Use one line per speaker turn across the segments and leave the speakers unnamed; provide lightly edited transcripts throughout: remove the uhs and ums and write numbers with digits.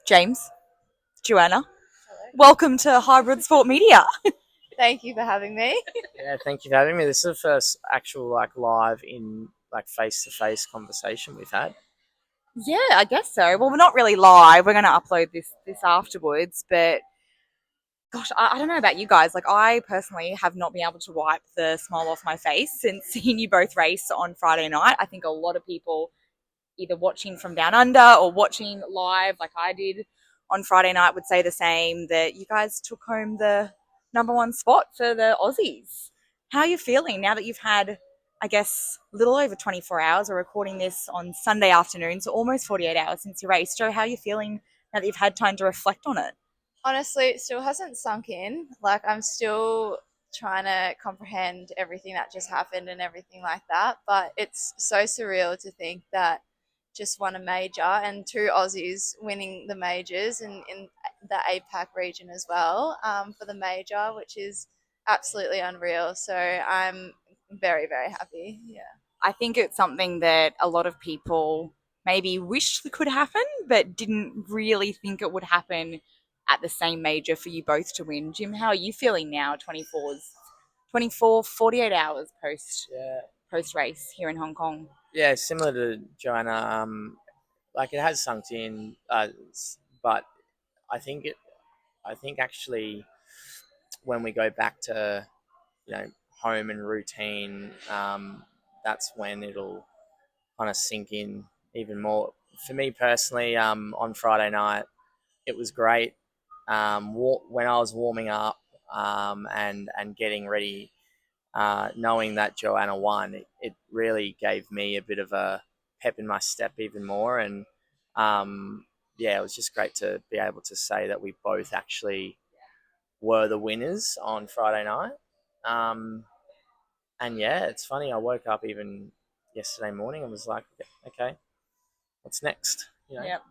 James, Joanna,
Hello.
welcome to Hybrid Sport Media.
Thank you for having me.
Yeah, thank you for having me. This is the first actual live in face to face conversation we've had.
Yeah, I guess so. Well, we're not really live. We're going to upload this afterwards, but gosh, I don't know about you guys. Like, I personally have not been able to wipe the smile off my face since seeing you both race on Friday night. I think a lot of people either watching from down under or watching live, like I did on Friday night, would say the same, that you guys took home the number one spot for the Aussies. How are you feeling now that you've had, I guess, a little over 24 hours? We're recording this on Sunday afternoon, so almost 48 hours since you raced. Joe, how are you feeling now that you've had time to reflect on it?
Honestly, it still hasn't sunk in. Like, I'm still trying to comprehend everything that just happened and everything like that. But it's so surreal to think that just won a major and two Aussies winning the majors and in the APAC region as well for the major, which is absolutely unreal. So I'm very, very happy. Yeah.
I think it's something that a lot of people maybe wished could happen, but didn't really think it would happen at the same major for you both to win. Jim, how are you feeling now? 48 hours
Yeah,
post race here in Hong Kong.
yeah, similar to Joanna. It has sunk in, but I think it. I think actually, when we go back to home and routine, that's when it'll kind of sink in even more. For me personally, on Friday night, it was great. When I was warming up and getting ready, knowing that Joanna won, it really gave me a bit of a pep in my step even more. And yeah, it was just great to be able to say that we both actually were the winners on Friday night. Um, and yeah, it's funny. I woke up even yesterday morning and was like, okay, what's next?
Yep.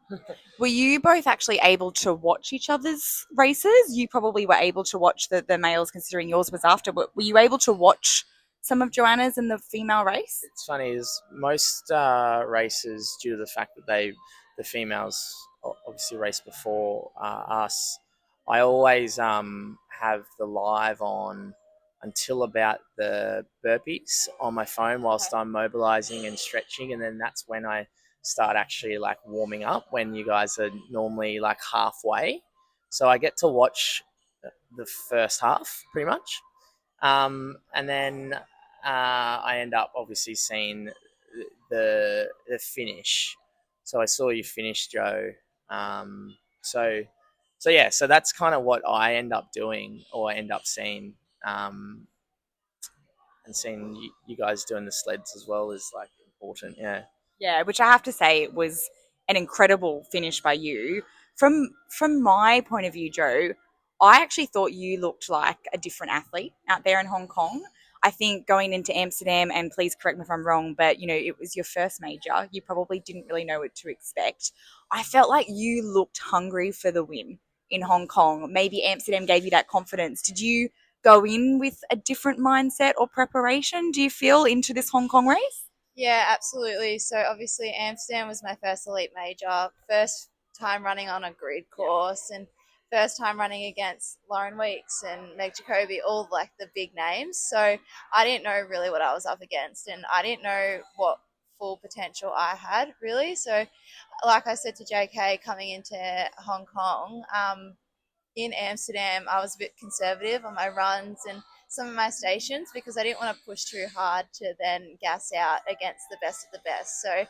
Were you both actually able to watch each other's races? You probably were able to watch the males, considering yours was after. But were you able to watch some of Joanna's in the female race?
It's funny is most races, due to the fact that the females obviously race before us. I always have the live on until about the burpees on my phone whilst I'm mobilizing and stretching, and then that's when I start actually like warming up, when you guys are normally like halfway. So I get to watch the first half pretty much, and then I end up obviously seeing the finish. So I saw you finish, Joe. Um, so so that's kind of what I end up doing, or I end up seeing, um, and seeing you guys doing the sleds as well is like important. Yeah.
Yeah, which I have to say was an incredible finish by you. From my point of view, Joe, I actually thought you looked like a different athlete out there in Hong Kong. I think going into Amsterdam, and please correct me if I'm wrong, but it was your first major. You probably didn't really know what to expect. I felt like you looked hungry for the win in Hong Kong. Maybe Amsterdam gave you that confidence. Did you go in with a different mindset or preparation, do you feel, into this Hong Kong race?
Yeah, absolutely. So obviously Amsterdam was my first elite major, first time running on a grid course, and first time running against Lauren Weeks and Meg Jacoby, all like the big names. So I didn't know really what I was up against, and I didn't know what full potential I had really. So like I said to JK coming into Hong Kong, in Amsterdam, I was a bit conservative on my runs and some of my stations because I didn't want to push too hard to then gas out against the best of the best. So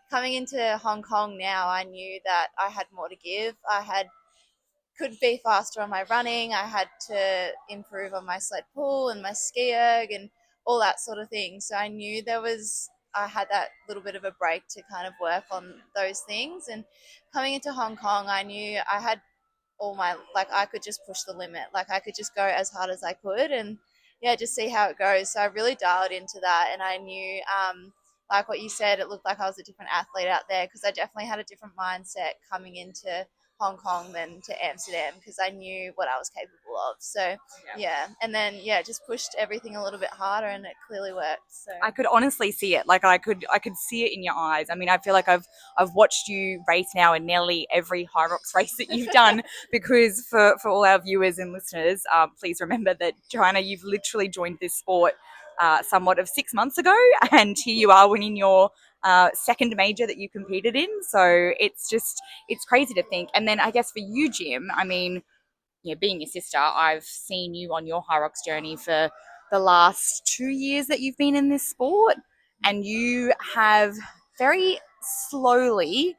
coming into Hong Kong now, I knew that I had more to give. I had could be faster on my running. I had to improve on my sled pull and my ski erg and all that sort of thing. So I knew I had that little bit of a break to kind of work on those things. And coming into Hong Kong, I knew I had all my like I could just push the limit. Like I could just go as hard as I could and yeah, just see how it goes. So I really dialed into that and I knew like what you said, it looked like I was a different athlete out there because I definitely had a different mindset coming into Hong Kong than to Amsterdam because I knew what I was capable of. So yeah, and then just pushed everything a little bit harder, and it clearly worked. So
I could honestly see it. Like I could see it in your eyes. I mean, I feel like I've watched you race now in nearly every Hyrox race that you've done. Because for all our viewers and listeners, please remember that Joanna, you've literally joined this sport somewhat of 6 months ago, and here you are winning your second major that you competed in. So it's crazy to think. And then I guess for you, Jim, I mean, being your sister, I've seen you on your Hyrox journey for the last 2 years that you've been in this sport, and you have very slowly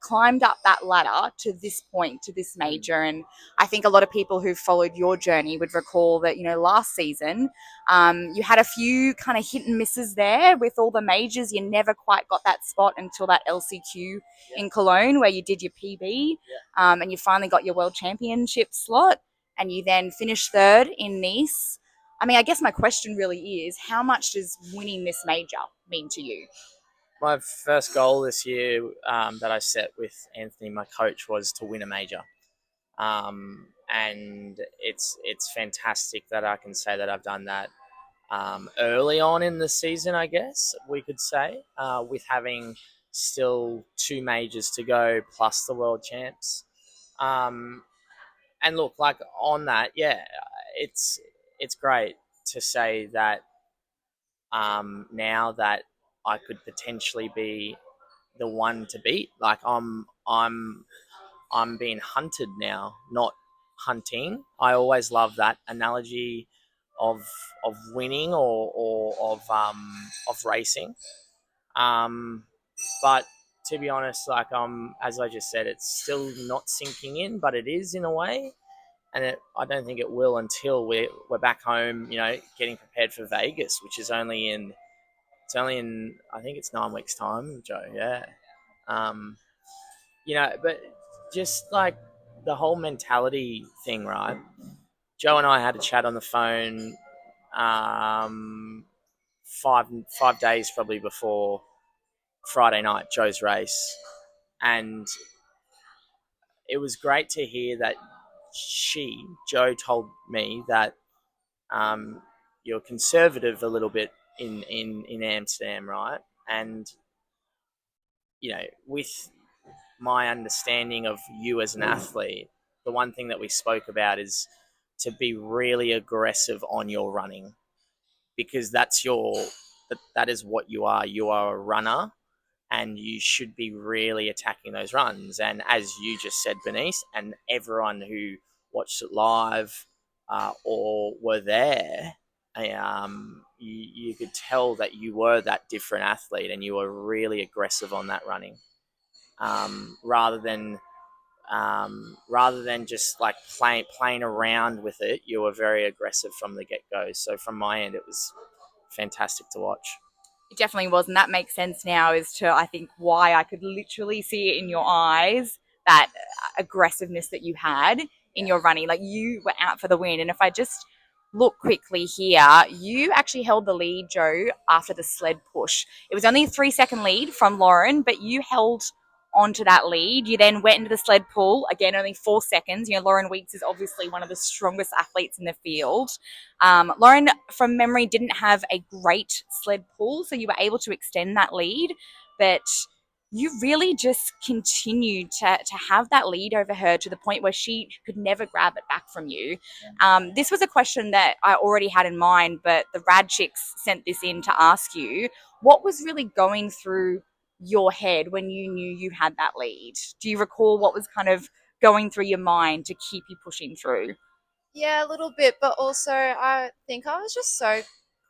climbed up that ladder to this point, to this major. And I think a lot of people who followed your journey would recall that, last season, you had a few kind of hit and misses there with all the majors. You never quite got that spot until that LCQ in Cologne where you did your PB, and you finally got your world championship slot, and you then finished third in Nice. I mean, I guess my question really is, how much does winning this major mean to you?
My first goal this year that I set with Anthony, my coach, was to win a major. And it's fantastic that I can say that I've done that early on in the season, I guess we could say, with having still 2 majors to go plus the world champs. And look, like on that, it's great to say that now that I could potentially be the one to beat. Like I'm being hunted now, not hunting. I always love that analogy of winning or of racing. But to be honest, like as I just said, it's still not sinking in, but it is in a way. And I don't think it will until we're back home, getting prepared for Vegas, which is only in I think it's 9 weeks time, Joe. Yeah. But just like the whole mentality thing, right? Joe and I had a chat on the phone, five days probably before Friday night, Joe's race, and it was great to hear that Joe told me that you're conservative a little bit in Amsterdam, right? And with my understanding of you as an athlete, the one thing that we spoke about is to be really aggressive on your running, because that is what you are. You are a runner, and you should be really attacking those runs. And as you just said, Bernice, and everyone who watched it live or were there, you could tell that you were that different athlete, and you were really aggressive on that running, rather than just like playing around with it. You were very aggressive from the get-go. So from my end, it was fantastic to watch.
It definitely was, and that makes sense now as to, I think, why I could literally see it in your eyes, that aggressiveness that you had in your running. Like, you were out for the win. And if I just look quickly here, you actually held the lead, Joe, after the sled push. It was only a 3-second lead from Lauren, but you held onto that lead. You then went into the sled pull, again, only 4 seconds. Lauren Weeks is obviously one of the strongest athletes in the field. Lauren, from memory, didn't have a great sled pull, so you were able to extend that lead, but you really just continued to have that lead over her to the point where she could never grab it back from you. This was a question that I already had in mind, but the Rad Chicks sent this in to ask you. What was really going through your head when you knew you had that lead? Do you recall what was kind of going through your mind to keep you pushing through?
Yeah, a little bit, but also I think I was just so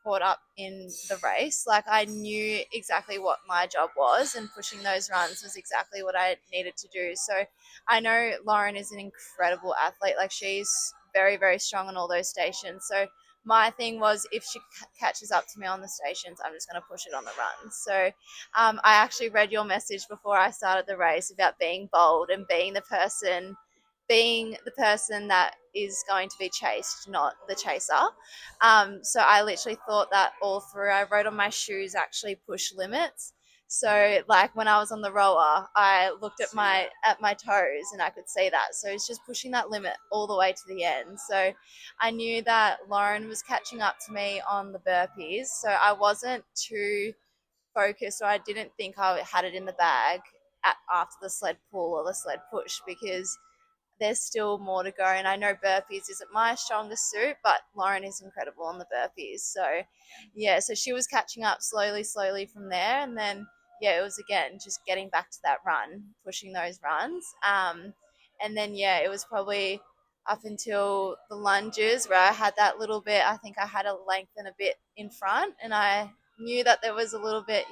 caught up in the race. Like, I knew exactly what my job was, and pushing those runs was exactly what I needed to do. So I know Lauren is an incredible athlete. Like, she's very, very strong on all those stations. So my thing was, if she catches up to me on the stations, I'm just going to push it on the run. So I actually read your message before I started the race about being bold and being the person that is going to be chased, not the chaser. So I literally thought that all through. I wrote on my shoes, actually, push limits. So like when I was on the rower, I looked at my toes and I could see that. So it's just pushing that limit all the way to the end. So I knew that Lauren was catching up to me on the burpees. So I wasn't too focused, or I didn't think I had it in the bag after the sled pull or the sled push, because there's still more to go. And I know burpees isn't my strongest suit, but Lauren is incredible on the burpees. So, yeah, so she was catching up slowly from there. And then, yeah, it was again just getting back to that run, pushing those runs. And then, yeah, it was probably up until the lunges where I had that little bit, I think I had a lengthen a bit in front, and I knew that there was a little bit,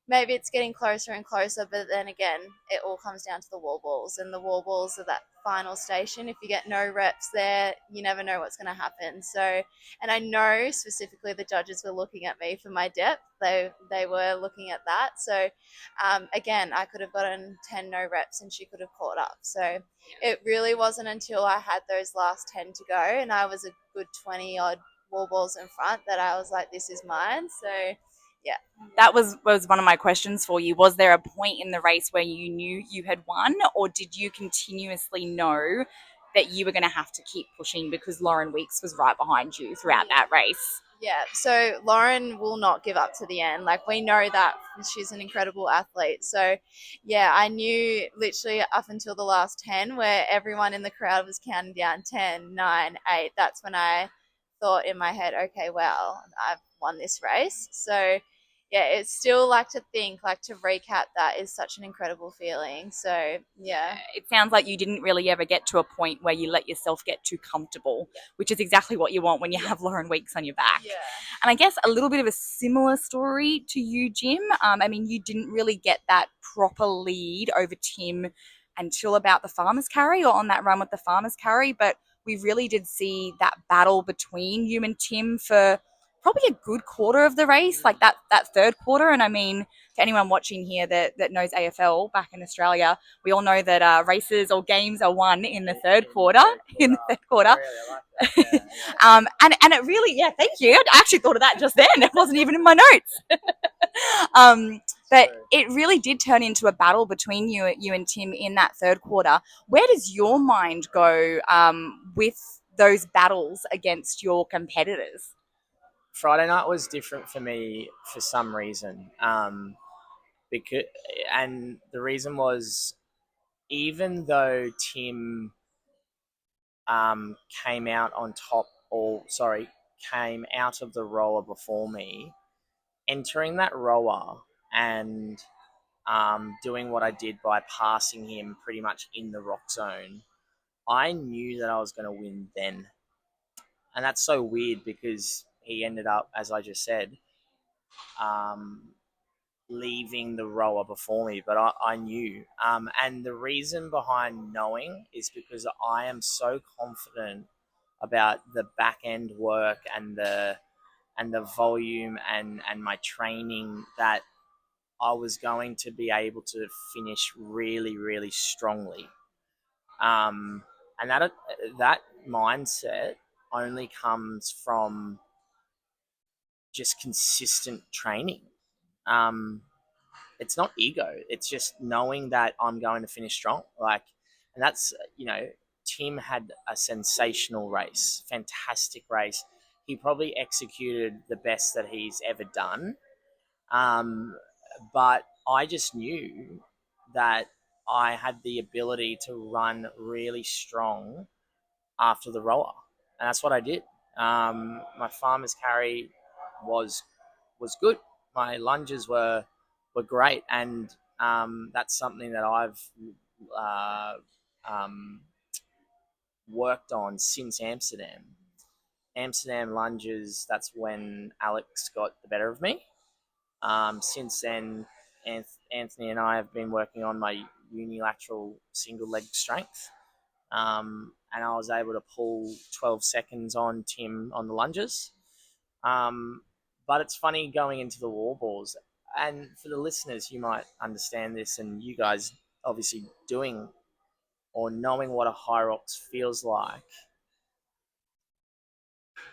maybe it's getting closer and closer, but then again, it all comes down to the wall balls, and the wall balls are that final station. If you get no reps there, you never know what's going to happen. So, and I know specifically the judges were looking at me for my depth. They were looking at that. So, again, I could have gotten 10 no reps and she could have caught up. So it really wasn't until I had those last 10 to go and I was a good 20 odd wall balls in front that I was like, this is mine. So, yeah.
That was one of my questions for you. Was there a point in the race where you knew you had won, or did you continuously know that you were going to have to keep pushing because Lauren Weeks was right behind you throughout that race?
Yeah, so Lauren will not give up to the end. Like, we know that she's an incredible athlete. So, yeah, I knew literally up until the last 10 where everyone in the crowd was counting down 10, 9, 8. That's when I thought in my head, okay, well, I've won this race. So, yeah, it's still like to think, like to recap, that is such an incredible feeling. So, yeah.
It sounds like you didn't really ever get to a point where you let yourself get too comfortable, which is exactly what you want when you have Lauren Weeks on your back.
Yeah.
And I guess a little bit of a similar story to you, Jim. I mean, you didn't really get that proper lead over Tim until about the Farmers Carry, or on that run with the Farmers Carry, but we really did see that battle between you and Tim for probably a good quarter of the race, like that third quarter. And I mean, to anyone watching here that knows AFL back in Australia, we all know that races or games are won in the third quarter. In the third quarter. And it really, yeah, thank you. I actually thought of that just then. It wasn't even in my notes. But it really did turn into a battle between you and Tim in that third quarter. Where does your mind go with those battles against your competitors?
Friday night was different for me for some reason. Because, and the reason was, even though Tim came out on top, or sorry, came out of the rower before me, entering that rower and doing what I did by passing him pretty much in the rock zone, I knew that I was going to win then. And that's so weird because he ended up, as I just said, um, leaving the rower before me, but I knew. And the reason behind knowing is because I am so confident about the back end work and the volume and my training that I was going to be able to finish really, really strongly. And that mindset only comes from just consistent training. Um, it's not ego. It's just knowing that I'm going to finish strong. And that's, Tim had a sensational race, fantastic race. He probably executed the best that he's ever done. But I just knew that I had the ability to run really strong after the roller, and that's what I did. My farmer's carry was was good. My lunges were great, and that's something that I've uh, um, worked on since Amsterdam. Amsterdam lunges. That's when Alex got the better of me. Since then, Anthony and I have been working on my unilateral single leg strength. And I was able to pull 12 seconds on Tim on the lunges. But it's funny going into the wall balls. And for the listeners, you might understand this, and you guys obviously doing or knowing what a Hyrox feels like.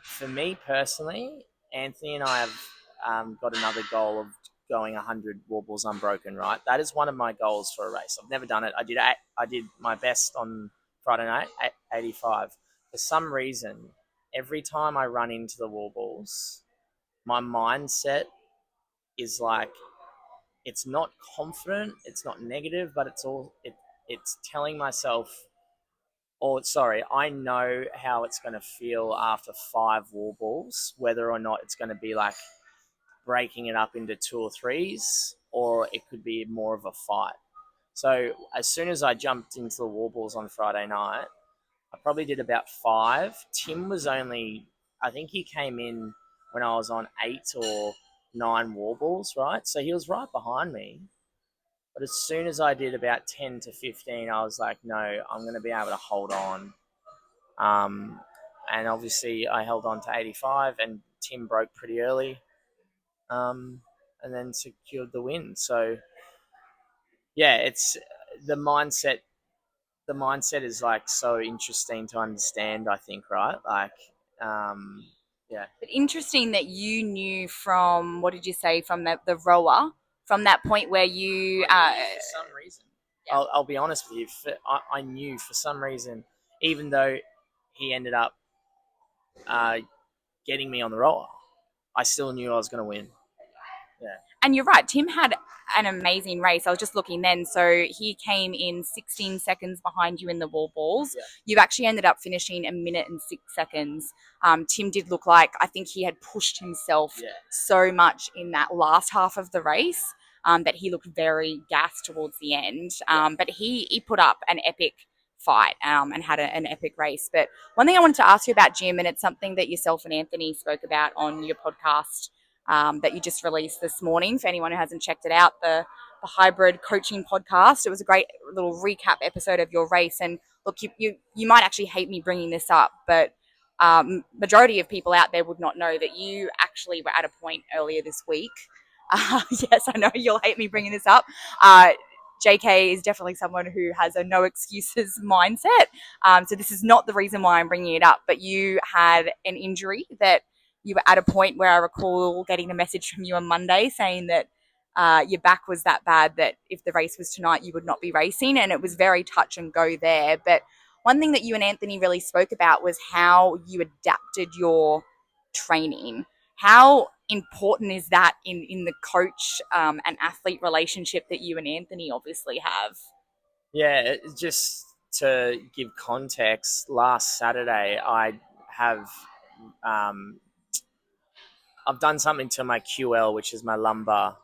For me personally, Anthony and I have got another goal of going 100 warbles unbroken, right? That is one of my goals for a race. I've never done it. I did my best on Friday night, 85. For some reason, every time I run into the warbles, my mindset is like, it's not confident, it's not negative, but it's telling myself, or sorry, I know how it's going to feel after 5 warbles, whether or not it's going to be like breaking it up into 2 or 3s, or it could be more of a fight. So as soon as I jumped into the warbles on Friday night, I probably did about 5. Tim was only, I think he came in when I was on 8 or 9 warbles, right? So he was right behind me. But as soon as I did about 10 to 15, I was like, no, I'm going to be able to hold on. Um, and obviously I held on to 85, and Tim broke pretty early, and then secured the win. So yeah, it's the mindset. The mindset is like so interesting to understand, I think, right? Like, yeah.
But interesting that you knew from, what did you say, from the rower, from that point where you.
For some reason,
Yeah.
I'll be honest with you. I knew for some reason, even though he ended up getting me on the roller, I still knew I was going to win. Yeah.
And you're right, Tim had an amazing race. I was just looking then. So he came in 16 seconds behind you in the wall balls.
Yeah.
You've actually ended up finishing 1 minute and 6 seconds. Tim did look like, I think he had pushed himself so much in that last half of the race that he looked very gassed towards the end. But he put up an epic fight and had an epic race. But one thing I wanted to ask you about, Jim, and it's something that yourself and Anthony spoke about on your podcast that you just released this morning. For anyone who hasn't checked it out, the hybrid coaching podcast. It was a great little recap episode of your race. And look, you might actually hate me bringing this up, but majority of people out there would not know that you actually were at a point earlier this week. Yes, I know you'll hate me bringing this up. JK is definitely someone who has a no excuses mindset. So this is not the reason why I'm bringing it up, but you had an injury that you were at a point where I recall getting a message from you on Monday saying that your back was that bad that if the race was tonight, you would not be racing. And it was very touch and go there. But one thing that you and Anthony really spoke about was how you adapted your training. How important is that in the coach and athlete relationship that you and Anthony obviously have?
Yeah, just to give context, last Saturday have um, I've done something to my QL, which is my lumbar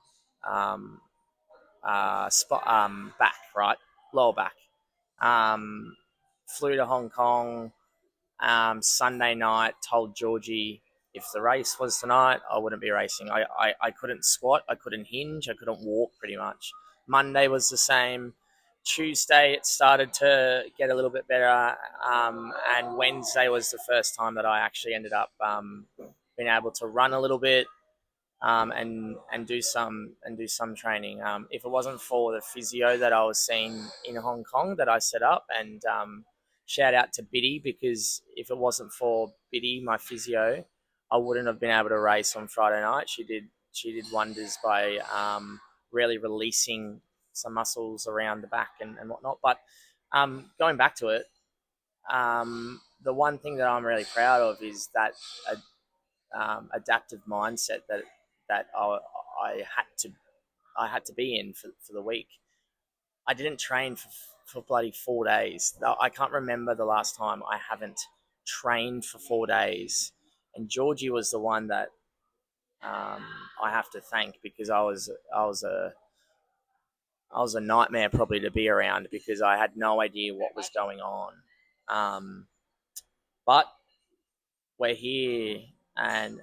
um, spot back, right, lower back. Um, Flew to Hong Kong Sunday night. Told Georgie if the race was tonight, I wouldn't be racing. I couldn't squat, I couldn't hinge, I couldn't walk pretty much. Monday was the same. Tuesday it started to get a little bit better, and Wednesday was the first time that I actually ended up being able to run a little bit, and do some training. If it wasn't for the physio that I was seeing in Hong Kong that I set up, and shout out to Biddy, because if it wasn't for Biddy, my physio, I wouldn't have been able to race on Friday night. She did wonders by really releasing some muscles around the back and whatnot. But going back to it, the one thing that I'm really proud of is that adaptive mindset that I had to be in for the week. I didn't train for bloody 4 days. I can't remember the last time I haven't trained for 4 days. And Georgie was the one that I have to thank, because I was a nightmare probably to be around, because I had no idea what was going on. But we're here, and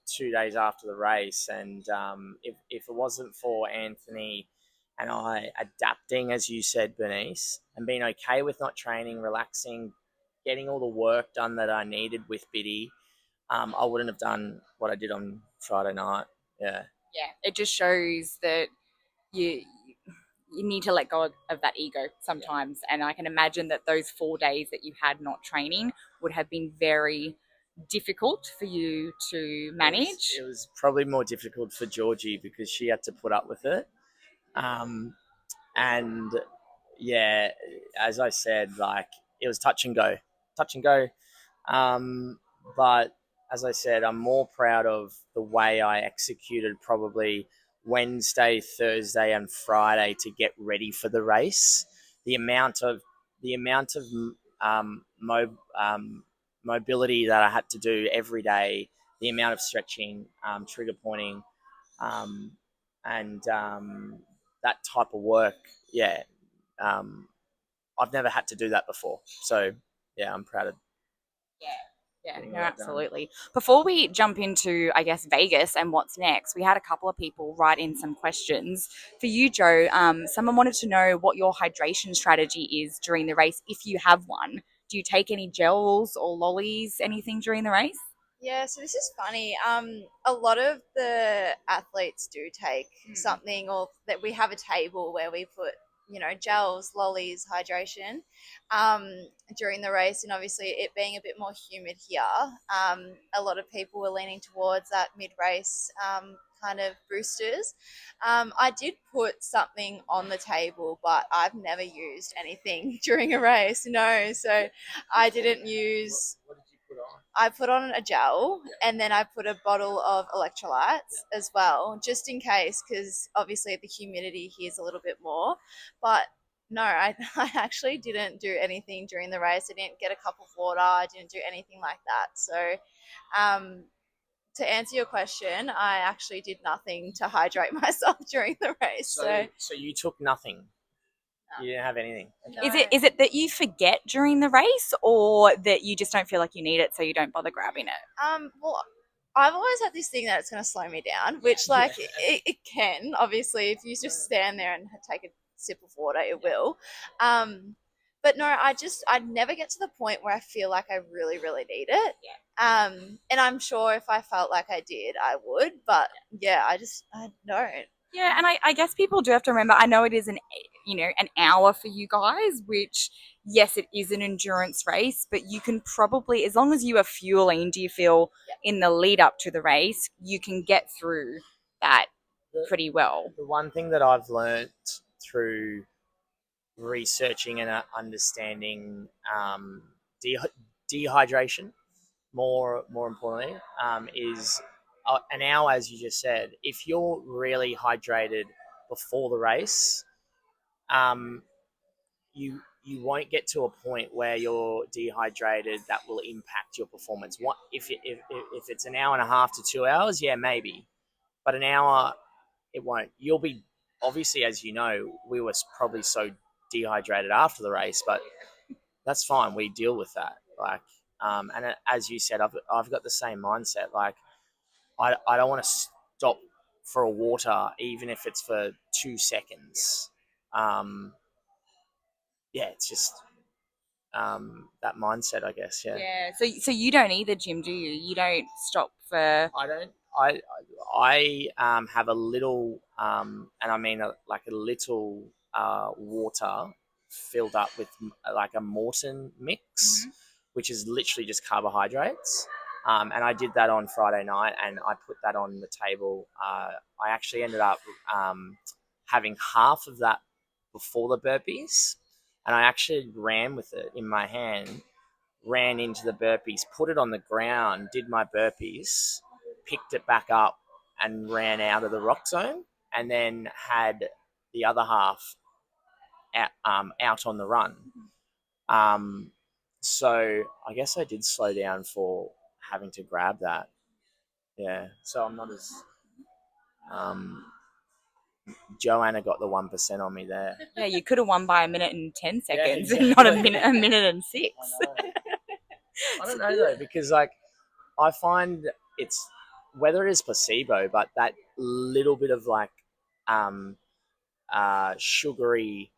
2 days after the race, and if it wasn't for Anthony and I adapting, as you said, Bernice, and being okay with not training, relaxing, getting all the work done that I needed with Biddy, I wouldn't have done what I did on Friday night. Yeah.
Yeah, it just shows that you you need to let go of that ego sometimes. And I can imagine that those 4 days that you had not training would have been very difficult for you to manage?
It was probably more difficult for Georgie because she had to put up with it. And yeah, as I said, like it was touch and go. Um, but as I said, I'm more proud of the way I executed probably Wednesday, Thursday, and Friday to get ready for the race. The amount of the amount of um, mo- um, mobility that I had to do every day, the amount of stretching, trigger pointing, um, and that type of work. Yeah, um, I've never had to do that before. So yeah, I'm proud of.
Yeah. Yeah,
Getting
no,
all that done.
absolutely. Before we jump into, I guess, Vegas and what's next, we had a couple of people write in some questions. For you, Joe, someone wanted to know what your hydration strategy is during the race, if you have one. Do you take any gels or lollies, anything during the race?
Yeah, so this is funny. A lot of the athletes do take something, or that we have a table where we put, gels, lollies, hydration, um, during the race. And obviously, it being a bit more humid here, a lot of people were leaning towards that mid race kind of boosters. I did put something on the table, but I've never used anything during a race. No, so I didn't use.
What did you put on?
I put on a gel, and then I put a bottle of electrolytes as well, just in case, because obviously the humidity here is a little bit more. But no, I actually didn't do anything during the race. I didn't get a cup of water. I didn't do anything like that. So, um, to answer your question, I actually did nothing to hydrate myself during the race.
So you took nothing. You didn't have anything.
No.
Is it that you forget during the race, or that you just don't feel like you need it, so you don't bother grabbing it?
Well, I've always had this thing that it's going to slow me down, which, like, it can, obviously, if you just stand there and take a sip of water, it will. But no, I'd never get to the point where I feel like I really, really need it. And I'm sure if I felt like I did, I would. But yeah, I don't.
Yeah, and I guess people do have to remember. I know it is an hour for you guys, which yes, it is an endurance race, but you can probably, as long as you are fueling, do you feel in the lead up to the race, you can get through that pretty well.
The one thing that I've learnt through researching and understanding de- dehydration, more importantly, is an hour, as you just said. If you're really hydrated before the race, um, you won't get to a point where you're dehydrated that will impact your performance. What if it's an hour and a half to 2 hours? Yeah, maybe, but an hour it won't. You'll be obviously, as you know, we were probably so dehydrated after the race, but that's fine. We deal with that. Like, and as you said, I've got the same mindset. Like, I don't want to stop for a water, even if it's for 2 seconds. Um, yeah, it's just that mindset, I guess. Yeah.
Yeah. So you don't either, Jim, do you? You don't stop for.
I don't. I have a little, and I mean like a little water filled up with like a Morton mix, which is literally just carbohydrates. And I did that on Friday night, and I put that on the table. I actually ended up having half of that before the burpees, and I actually ran with it in my hand, ran into the burpees, put it on the ground, did my burpees, picked it back up, and ran out of the rock zone, and then had the other half out on the run. So I guess I did slow down for having to grab that. Yeah. So I'm not as Joanna got the 1% on me there.
Yeah, you could have won by a minute and 10 seconds,
Yeah,
and not
exactly.
a minute and six.
I don't know though, because like I find it's whether it is placebo, but that little bit of like um, sugary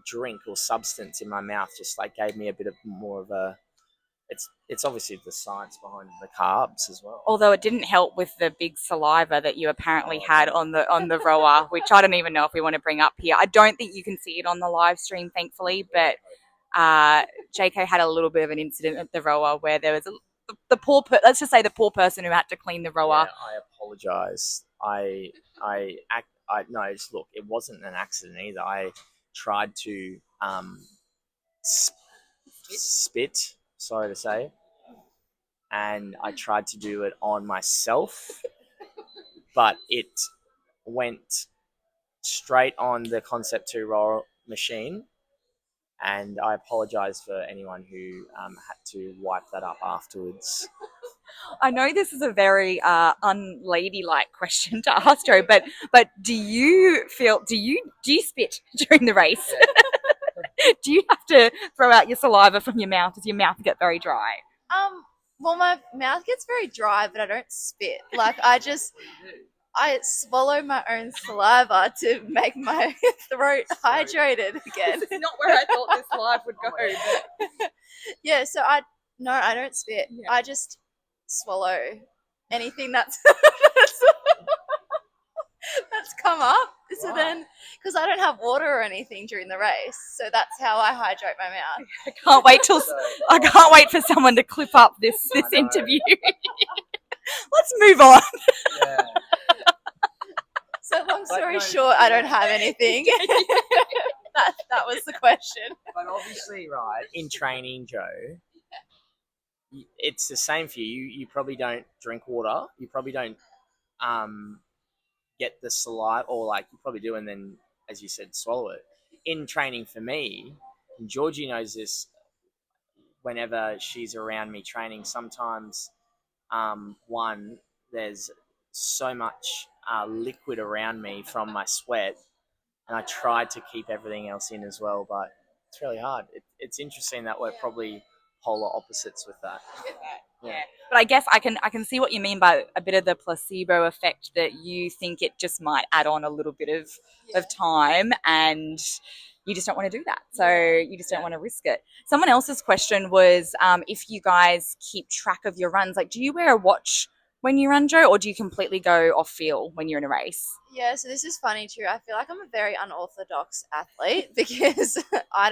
drink or substance in my mouth just like gave me a bit of more of a. It's obviously the science behind the carbs as well.
Although it didn't help with the big saliva that you apparently had on the rower, which I don't even know if we want to bring up here. I don't think you can see it on the live stream, thankfully, but JK had a little bit of an incident at the rower where there was the poor let's just say the poor person who had to clean the rower.
Yeah, I apologize. No, just look, it wasn't an accident either. I tried to spit, sorry to say, and I tried to do it on myself, but it went straight on the Concept 2 roll machine, and I apologize for anyone who had to wipe that up afterwards.
I know this is a very unladylike question to ask, Joe, but do you spit during the race?
Yeah.
Do you have to throw out your saliva from your mouth? Does your mouth get very dry?
Well, my mouth gets very dry, but I don't spit. Like I swallow my own saliva to make my throat hydrated again.
This is not where I thought this life would go. But...
Yeah, so I don't spit.
Yeah.
I just swallow anything that's that's come up. So then, because I don't have water or anything during the race, so that's how I hydrate my mouth.
I can't wait for someone to clip up this interview. Let's move on.
Yeah.
So long story short, I don't have anything. that was the question.
But obviously, right, in training, Joe, it's the same for you. You probably don't drink water. You probably don't get the saliva, or like you probably do, and then, as you said, swallow it. In training for me, and Georgie knows this, whenever she's around me training, sometimes one, there's so much liquid around me from my sweat, and I tried to keep everything else in as well, but it's really hard. It's interesting that we're probably polar opposites with that.
Yeah. But I guess I can see what you mean by a bit of the placebo effect, that you think it just might add on a little bit of time, and you just don't want to do that. So you just don't want to risk it. Someone else's question was if you guys keep track of your runs. Like, do you wear a watch when you run, Joe, or do you completely go off feel when you're in a race?
Yeah, so this is funny too. I feel like I'm a very unorthodox athlete because I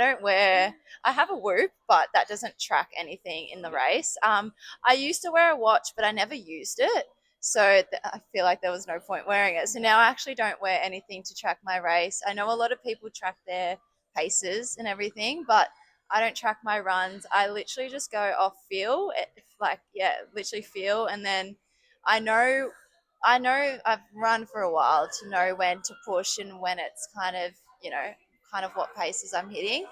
have a Whoop, but that doesn't track anything in the race. I used to wear a watch, but I never used it. So I feel like there was no point wearing it. So now I actually don't wear anything to track my race. I know a lot of people track their paces and everything, but I don't track my runs. I literally just go off feel, literally feel, and then I know I've run for a while to know when to push and when it's kind of what paces I'm hitting.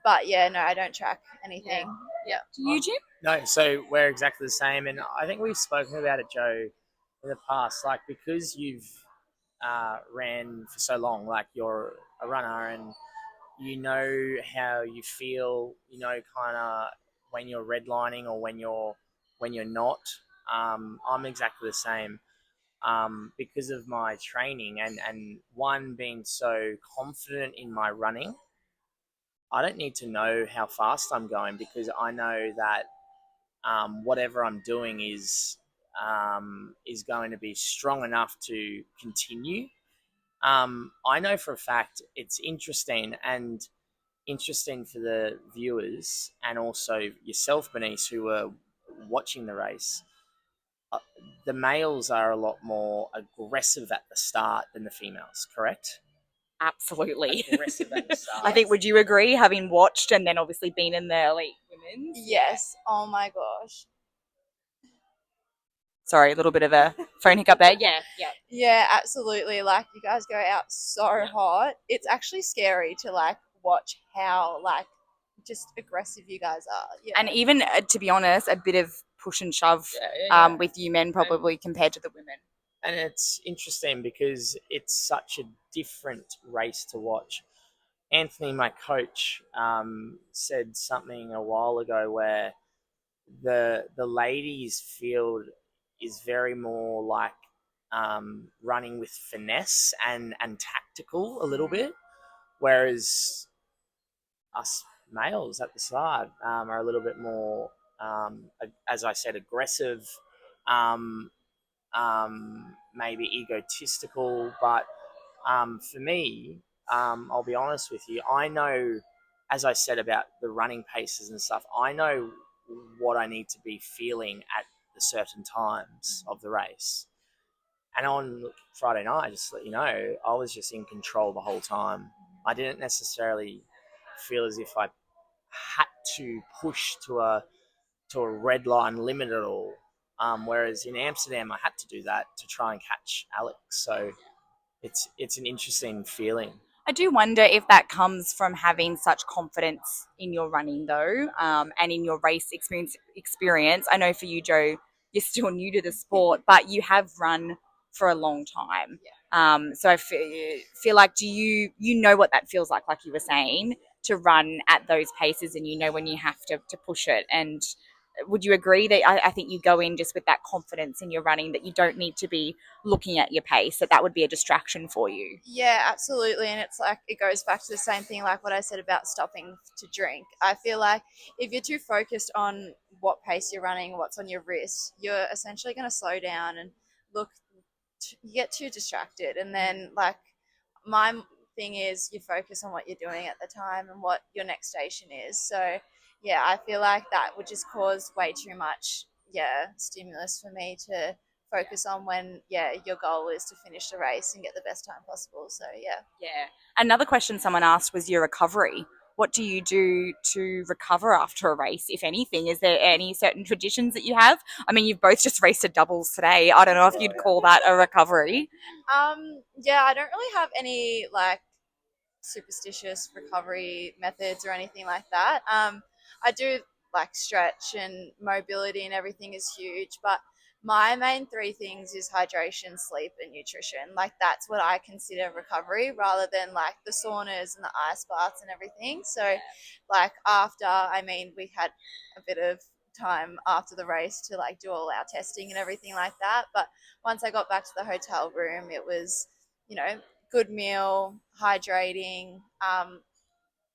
But yeah, no, I don't track anything. Yeah.
Do you, Jim?
No, so we're exactly the same, and I think we've spoken about it, Joe, in the past. Like, because you've ran for so long, like you're a runner, and you know how you feel. You know, kind of when you're redlining or when you're not. I'm exactly the same. Because of my training and one, being so confident in my running, I don't need to know how fast I'm going, because I know that whatever I'm doing is going to be strong enough to continue. I know for a fact it's interesting for the viewers and also yourself, Bernice, who are watching the race. The males are a lot more aggressive at the start than the females, correct?
Absolutely.
Aggressive at the start.
I think, would you agree, having watched and then obviously been in the elite women's?
Yes. Oh my gosh.
Sorry, a little bit of a phone hiccup there. Yeah.
Yeah, absolutely. Like, you guys go out so hot. It's actually scary to watch how just aggressive you guys are. Yeah.
And even to be honest, a bit of push and shove with you men probably compared to the women.
And it's interesting because it's such a different race to watch. Anthony, my coach, said something a while ago where the ladies' field is very more like running with finesse and tactical a little bit, whereas us males at the start are a little bit more, as I said, aggressive, um, maybe egotistical. But for me, I'll be honest with you, I know, as I said about the running paces and stuff, I know what I need to be feeling at the certain times of the race. And on Friday night, just to let you know, I was just in control the whole time. I didn't necessarily feel as if I had to push to a red line limit at all. Whereas in Amsterdam, I had to do that to try and catch Alex. So it's an interesting feeling.
I do wonder if that comes from having such confidence in your running, though, and in your race experience. I know for you, Joe, you're still new to the sport, but you have run for a long time. So I feel like, do you know what that feels like you were saying, to run at those paces, and you know when you have to push it. And would you agree that I think you go in just with that confidence in your running, that you don't need to be looking at your pace, that would be a distraction for you?
Yeah, absolutely. And it's like it goes back to the same thing like what I said about stopping to drink. I feel like if you're too focused on what pace you're running, what's on your wrist, you're essentially going to slow down and look, you get too distracted. And then, like, my thing is you focus on what you're doing at the time and what your next station is. So, yeah, I feel like that would just cause way too much, stimulus for me to focus on when your goal is to finish the race and get the best time possible. So
Yeah. Another question someone asked was your recovery. What do you do to recover after a race, if anything? Is there any certain traditions that you have? I mean, you've both just raced a doubles today. I don't know if you'd call that a recovery.
I don't really have any like superstitious recovery methods or anything like that. I do like stretch and mobility and everything is huge, but my main three things is hydration, sleep, and nutrition. Like that's what I consider recovery rather than like the saunas and the ice baths and everything. So like we had a bit of time after the race to like do all our testing and everything like that. But once I got back to the hotel room, it was, good meal, hydrating.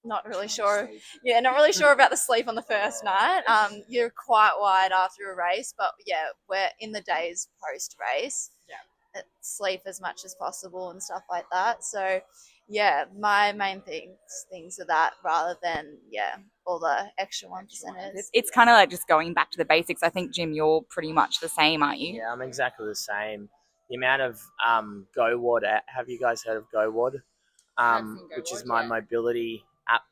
Not really sure. Yeah, not really sure about the sleep on the first night. You're quite wide after a race, but yeah, we're in the days post race. Sleep as much as possible and stuff like that. So yeah, my main things are that rather than all the extra 1%ers.
It's kind of like just going back to the basics. I think, Jim, you're pretty much the same, aren't you?
Yeah, I'm exactly the same. The amount of GoWad, have you guys heard of GoWad? Which is my mobility app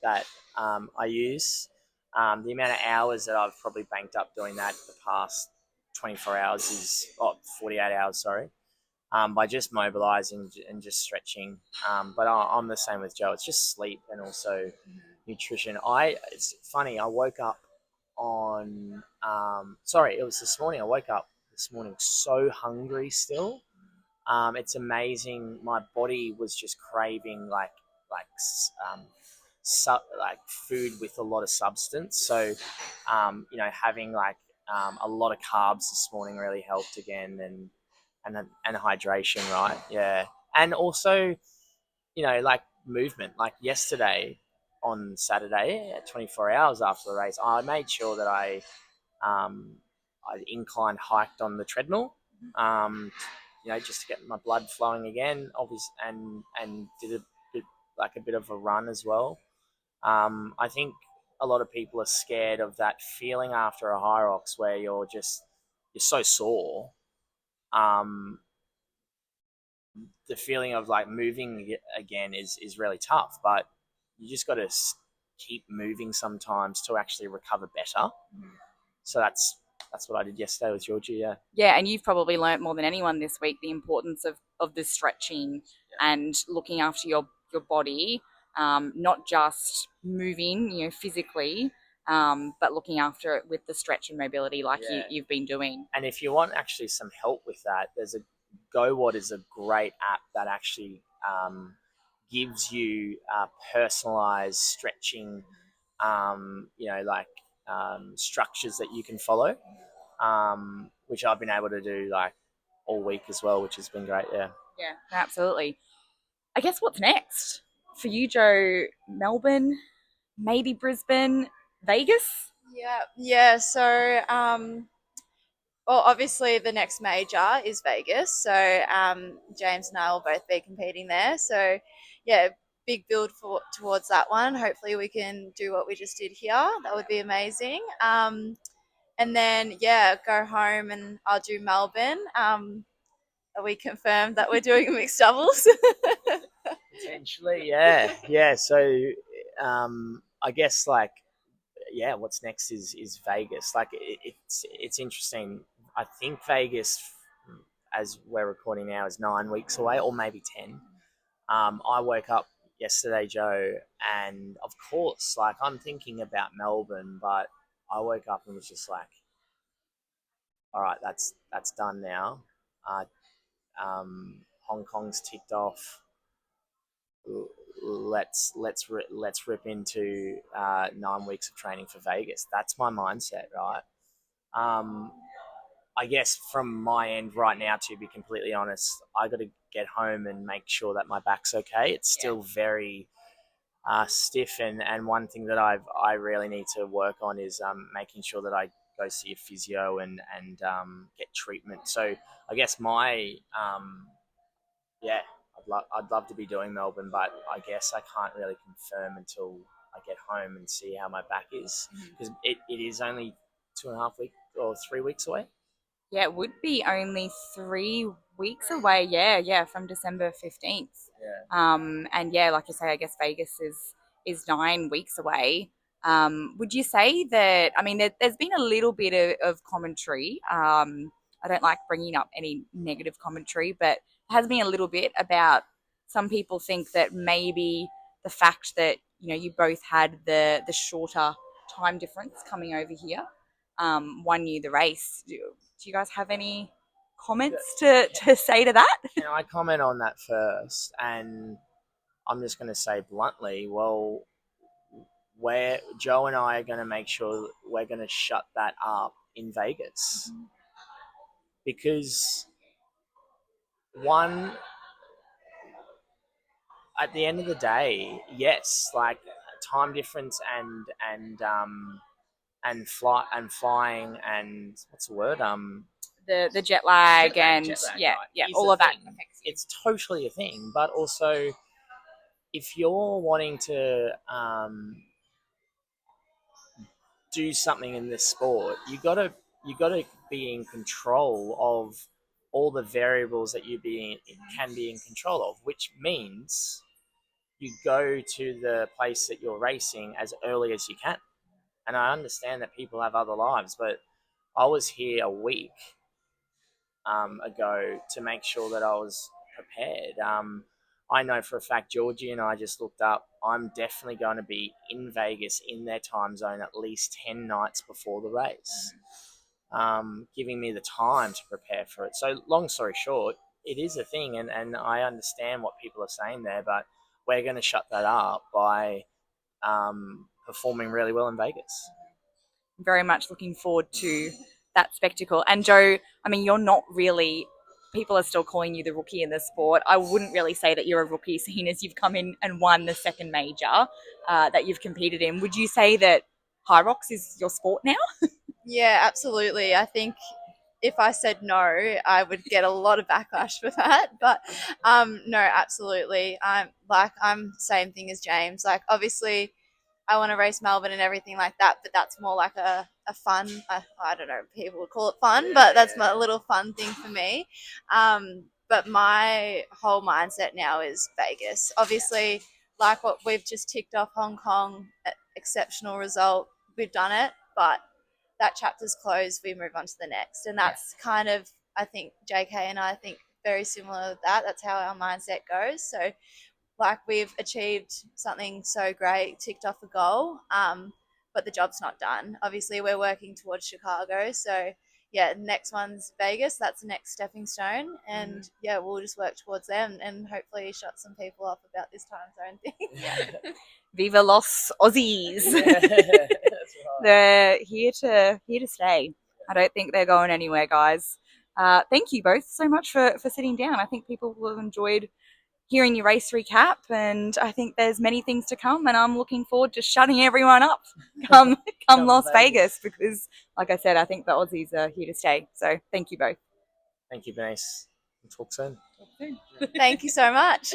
that I use. The amount of hours that I've probably banked up doing that the past 24 hours 48 hours, sorry, by just mobilizing and just stretching. But I'm the same with Joe. It's just sleep and also nutrition. It's funny. I woke up it was this morning. I woke up this morning so hungry still. It's amazing. My body was just craving like food with a lot of substance. So, having a lot of carbs this morning really helped again, and hydration, right? Yeah, and also like movement. Like yesterday on Saturday, at 24 hours after the race, I made sure that I incline hiked on the treadmill, just to get my blood flowing again, obviously, and did a bit of a run as well. I think a lot of people are scared of that feeling after a Hyrox where you're so sore. The feeling of like moving again is really tough, but you just got to keep moving sometimes to actually recover better. So that's what I did yesterday with Georgie.
Yeah, and you've probably learnt more than anyone this week the importance of the stretching and looking after your body, not just moving, physically, but looking after it with the stretch and mobility you've been doing.
And if you want actually some help with that, GoWad is a great app that actually gives you personalized stretching, structures that you can follow, which I've been able to do like all week as well, which has been great. Yeah.
Yeah, absolutely. I guess what's next for you, Joe? Melbourne, maybe Brisbane, Vegas?
Yeah. So, well, obviously the next major is Vegas. So, James and I will both be competing there. So, yeah, big build towards that one. Hopefully we can do what we just did here. That would be amazing. And then go home and I'll do Melbourne. Are we confirmed that we're doing mixed doubles?
Potentially, yeah. So, I guess what's next is Vegas. It's interesting. I think Vegas, as we're recording now, is 9 weeks away, or maybe 10. I woke up yesterday, Joe, and of course, I'm thinking about Melbourne, but I woke up and was just like, all right, that's done now. Hong Kong's ticked off. Let's rip into 9 weeks of training for Vegas. That's my mindset, right? I guess from my end right now, to be completely honest, I got to get home and make sure that my back's okay. It's still very stiff, and one thing that I really need to work on is making sure that I go see a physio and get treatment. So I guess I'd love to be doing Melbourne, but I guess I can't really confirm until I get home and see how my back is, because it is only 2.5 weeks or 3 weeks away.
Yeah, it would be only 3 weeks away. Yeah, from December 15th.
Yeah.
And like you say, I guess Vegas is 9 weeks away. Would you say that? I mean, there's been a little bit of commentary. I don't like bringing up any negative commentary, but there has been a little bit about some people think that maybe the fact that you both had the shorter time difference coming over here won you the race. Do you guys have any comments to say to that?
Can I comment on that first? And I'm just going to say bluntly, well, where Joe and I are going to make sure we're going to shut that up in Vegas. Because one, at the end of the day, yes, time difference and flying and what's the word?
The jet lag
jet lag,
yeah, all of that affects you.
It's totally a thing, but also if you're wanting to do something in this sport, you gotta be in control of all the variables that can be in control of, which means you go to the place that you're racing as early as you can. And I understand that people have other lives, but I was here a week ago to make sure that I was prepared. I know for a fact Georgie and I just looked up. I'm definitely going to be in Vegas in their time zone at least 10 nights before the race, giving me the time to prepare for it. So long story short, it is a thing, and I understand what people are saying there, but we're going to shut that up by performing really well in Vegas.
Very much looking forward to that spectacle. And Joe, I mean, you're not really, people are still calling you the rookie in the sport. I wouldn't really say that you're a rookie, seeing as you've come in and won the second major that you've competed in. Would you say that Hyrox is your sport now?
Yeah, absolutely. I think if I said no, I would get a lot of backlash for that. But no, absolutely. I'm same thing as James. Obviously, I want to race Melbourne and everything like that, but that's more like a fun, I don't know, people would call it fun, but that's my little fun thing for me. But my whole mindset now is Vegas. Obviously, like what we've just ticked off, Hong Kong, exceptional result. We've done it, but that chapter's closed. We move on to the next. And that's kind of, I think, JK and I think very similar to that. That's how our mindset goes. So we've achieved something so great, ticked off a goal, but the job's not done. Obviously, we're working towards Chicago. So, next one's Vegas. That's the next stepping stone. And, we'll just work towards them and hopefully shut some people up about this time zone thing.
Viva los Aussies.
That's right.
They're here to stay. I don't think they're going anywhere, guys. Thank you both so much for sitting down. I think people will have enjoyed hearing your race recap, and I think there's many things to come, and I'm looking forward to shutting everyone up come Las Vegas, because like I said, I think the Aussies are here to stay. So thank you both.
Thank you, Bernice. We'll talk soon.
Thank you so much.